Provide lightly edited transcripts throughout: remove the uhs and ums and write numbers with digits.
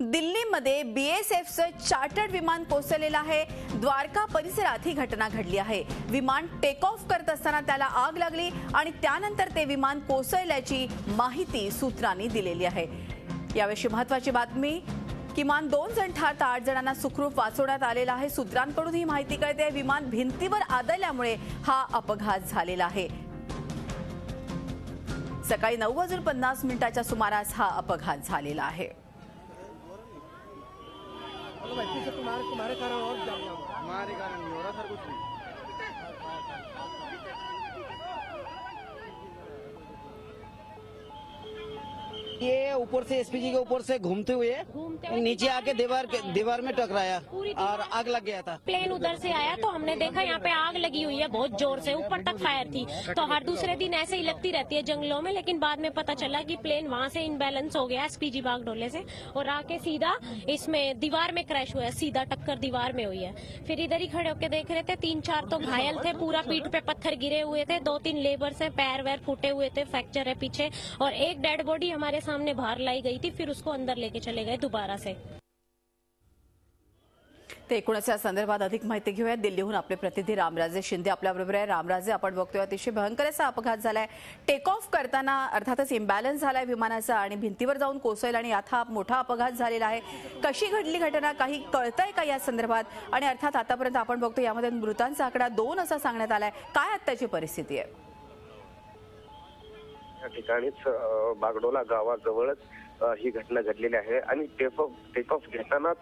दिल्लीमध्ये बीएसएफचं चार्टर्ड विमान कोसळलेलं आहे। द्वारका परिसरात ही घटना घडली आहे। विमान टेक ऑफ करत असताना त्याला आग लागली आणि त्यानंतर ते विमान कोसळल्याची माहिती सूत्रांनी दिलेली आहे। याविषयी महत्त्वाची बातमी, किमान 2 जण ठार, 8 जणांना सुखरूप वाचवण्यात आलेला आहे। सूत्रांकडून ही माहिती कळते, विमान भिंतीवर आदळल्यामुळे हा अपघात झालेला आहे। सकाळी 9:50 सुमारास हा अपघात झालेला आहे। तुम्हारे कारण और हमारे कारण नहीं हो रहा सर कुछ भी। ये ऊपर से एसपीजी के ऊपर से घूमते हुए नीचे आके दीवार में टकराया और आग लग गया था। प्लेन उधर से आया तो हमने देखा यहाँ पे आग लगी हुई है, बहुत जोर से ऊपर तक फायर थी। तो हर दूसरे दिन ऐसे ही लगती रहती है जंगलों में, लेकिन बाद में पता चला कि प्लेन वहाँ से इनबैलेंस हो गया एसपीजी बागडोले से और आके सीधा इसमें दीवार में क्रैश हुआ है, सीधा टक्कर दीवार में हुई है। फिर इधर ही खड़े होकर देख रहे थे, 3-4 तो घायल थे, पूरा पीठ पे पत्थर गिरे हुए थे, 2-3 लेबर्स हैं, पैर वैर फूटे हुए थे, फ्रैक्चर है पीछे, और एक डेड बॉडी हमारे सामने बाहर लाई गई थी, फिर उसको अंदर लेके चले गए दोबारा से। ते एकूणच या संदर्भात अधिक माहिती घेऊया। दिल्लीहून आपले प्रतिनिधी रामराजे शिंदे आपल्याबरोबर आहे। रामराजे, आपण बघतोय अतिशय भयंकर असा अपघात झालाय। टेक ऑफ करताना अर्थातच इम्बॅलन्स झालाय विमानाचा आणि भिंतीवर जाऊन कोसळला आणि यात हा मोठा अपघात झालेला आहे। कशी घडली घटना, काही कळतंय का या संदर्भात? आणि अर्थात आतापर्यंत आपण बघतो यामध्ये मृतांचा आकडा 2 असा सांगण्यात आलाय। काय आत्ताची परिस्थिती आहे? या ठिकाणीच बागडोला गावाजवळच ही घटना घडलेली आहे आणि टेक ऑफ घेतानाच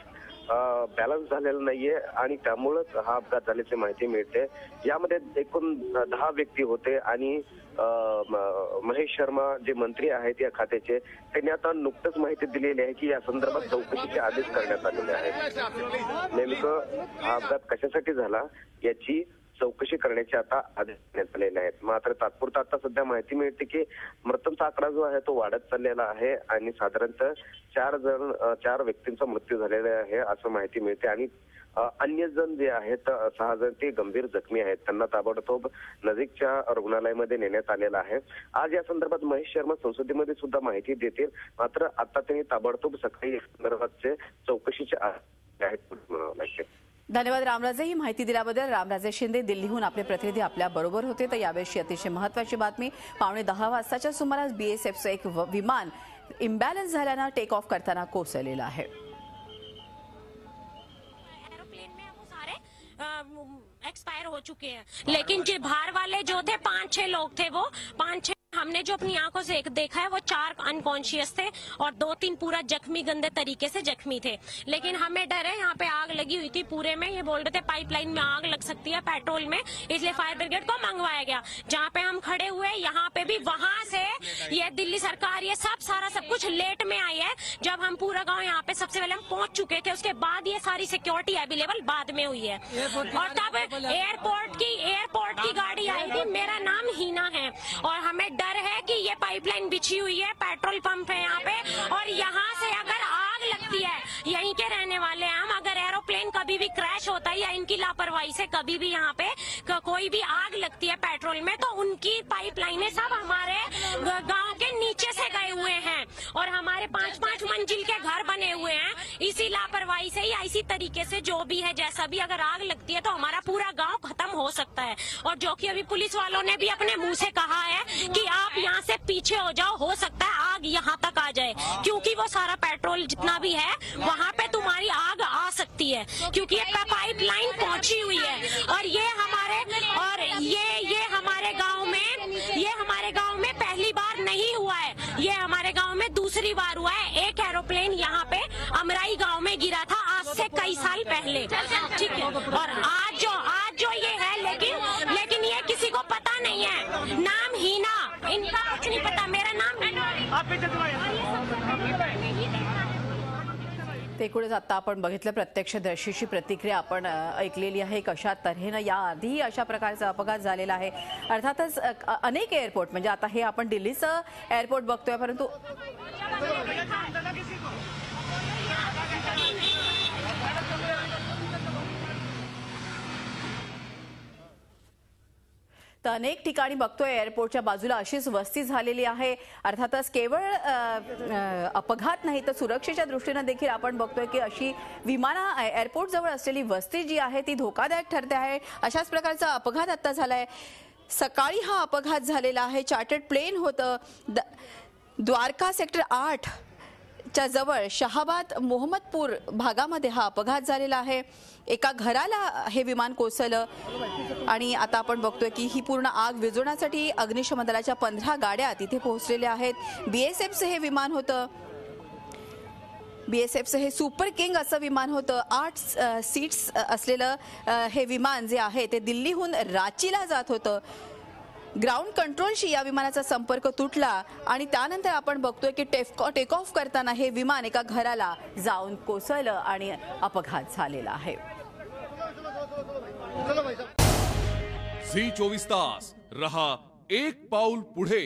बॅलन्स झालेला नाहीये आणि त्यामुळेच हा अपघात झाल्याची माहिती मिळते। यामध्ये एकूण 10 व्यक्ती होते आणि महेश शर्मा जे मंत्री आहेत या खात्याचे, त्यांनी आता नुकतंच माहिती दिलेली आहे की या संदर्भात चौकशीचे आदेश करण्यात आलेले आहेत। नेमकं हा अपघात कशासाठी झाला याची चौकशी करण्याचे आता आदेश देण्यात आलेले आहेत। मात्र तात्पुरता आता सध्या माहिती मिळते की मृतांचा आकडा जो आहे तो वाढत चाललेला आहे आणि साधारणतः 4 व्यक्तींचा मृत्यू झालेला आहे असं माहिती मिळते आणि अन्य जण जे आहेत 6 जण ते गंभीर जखमी आहेत, त्यांना ताबडतोब नजीकच्या रुग्णालयामध्ये नेण्यात आलेला आहे। आज या संदर्भात महेश शर्मा संसदेमध्ये सुद्धा माहिती देतील, मात्र आता त्यांनी ताबडतोब सकाळी या संदर्भातचे चौकशीचे आदेश आहेत म्हणावं लागेल। धन्यवाद रामराजे, ही माहिती दिल्याबद्दल। रामराजे शिंदे दिल्लीहून आपले प्रतिनिधी आपल्या बरोबर होते। तर यावेळी अतिशय महत्त्वाची बातमी, 9:15 वाजताच्या सुमारास बीएसएफचं एक विमान इम्बॅलन्स झाल्यानं टेक ऑफ करताना कोसळलेलं आहे। एरोप्लेन में वो सारे एक्सपायर हो चुके हैं, लेकिन जो बाहर वाले जो थे 5-6 लोग थे, वो 5-6 हमने जो अपनी आंखों से देखा है वो 4 अनकॉन्शियस थे और 2-3 पूरा जख्मी, गंदे तरीके से जख्मी थे। लेकिन हमें डर है, यहाँ पे आग लगी हुई थी पूरे में, ये बोल रहे थे पाइपलाइन में आग लग सकती है पेट्रोल में, इसलिए फायर ब्रिगेड को मंगवाया गया। जहाँ पे हम खड़े हुए यहाँ पे भी, वहां से ये दिल्ली सरकार ये सब कुछ लेट में आई है। जब हम पूरा गाँव यहाँ पे सबसे पहले हम पहुंच चुके थे, उसके बाद ये सारी सिक्योरिटी अवेलेबल बाद में हुई है। और तब एयरपोर्ट की गाड़ी आई थी। मेरा नाम हीना है और हमें डर है कि ये पाइपलाइन बिछी हुई है, पेट्रोल पंप है यहाँ पे, और यहाँ से अगर आग लगती है, यहीं के रहने वाले हैं हम, अगर एरोप्लेन कभी भी क्रैश होता है या इनकी लापरवाही से कभी भी यहाँ पे कोई भी आग लगती है पेट्रोल में, तो उनकी पाइपलाइनें सब हमारे गांव के नीचे से गए हुए हैं और हमारे 5-5 मंजिल के घर बने हुए हैं। इसी लापरवाही से या इसी तरीके से जो भी है, जैसा भी अगर आग लगती है तो हमारा पूरा गांव खत्म हो सकता है। और जो कि अभी पुलिस वालों ने भी अपने मुंह से कहा है कि आप यहाँ से पीछे हो जाओ, हो सकता है आग यहाँ तक आ जाए, क्योंकि वो सारा पेट्रोल जितना भी है वहाँ पे तुम्हारी आग आ सकती है, क्योंकि ये पाइपलाइन पहुंची हुई है। और ये हमारे गांव में पहली बार नहीं हुआ है, ये हमारे गांव में दूसरी बार हुआ है। एक एरोप्लेन यहाँ पे अमराई गांव में गिरा था आज से कई साल पहले, ठीक है। और आज जो ये है, लेकिन ये किसी को पता नहीं है। नाम हीना, इनका कुछ नहीं पता, मेरा नाम ते एकूणच आता आपण बघितलं, प्रत्यक्षदर्शीची प्रतिक्रिया आपण ऐकलेली आहे। कशा तऱ्हेनं याआधी अशा प्रकारचा अपघात झालेला आहे। अर्थातच अनेक एअरपोर्ट, म्हणजे आता हे आपण दिल्लीचं एअरपोर्ट बघतोय, परंतु तर अनेक ठिकाणी बघतोय एअरपोर्टच्या बाजूला अशीच वस्ती झालेली आहे. अर्थातच केवळ अपघात नाही तर सुरक्षेच्या दृष्टीने देखील आपण बघतोय की अशी एअरपोर्ट जवळ असलेली वस्ती जी आहे ती धोकादायक ठरते आहे. अशाच प्रकारचा अपघात आता झालाय. सकाळी हा अपघात झालेला आहे. चार्टर्ड प्लेन होतं. द्वारका सेक्टर 8 च्या जवळ शहाबाद मोहम्मदपूर भागामध्ये हा अपघात झालेला आहे. एका घराला हे विमान कोसळलं आणि आता आपण बघतोय की ही पूर्ण आग विझवण्यासाठी अग्निशमन दलाच्या 15 गाड्या तिथे पोहोचलेल्या आहेत. बीएसएफचं हे विमान होतं. बीएसएफचं हे सुपर किंग असं विमान होतं. 8 सीट्स असलेलं हे विमान जे आहे ते दिल्लीहून रांचीला जात होतं. ग्राउंड कंट्रोलशी या विमानाचा संपर्क तुटला आणि त्यानंतर आपण बघतोय की टेक ऑफ करताना हे विमान एका घराला जाऊन कोसळलं आणि अपघात झालेला आहे. झी 24 तास रहा एक पाऊल पुढे.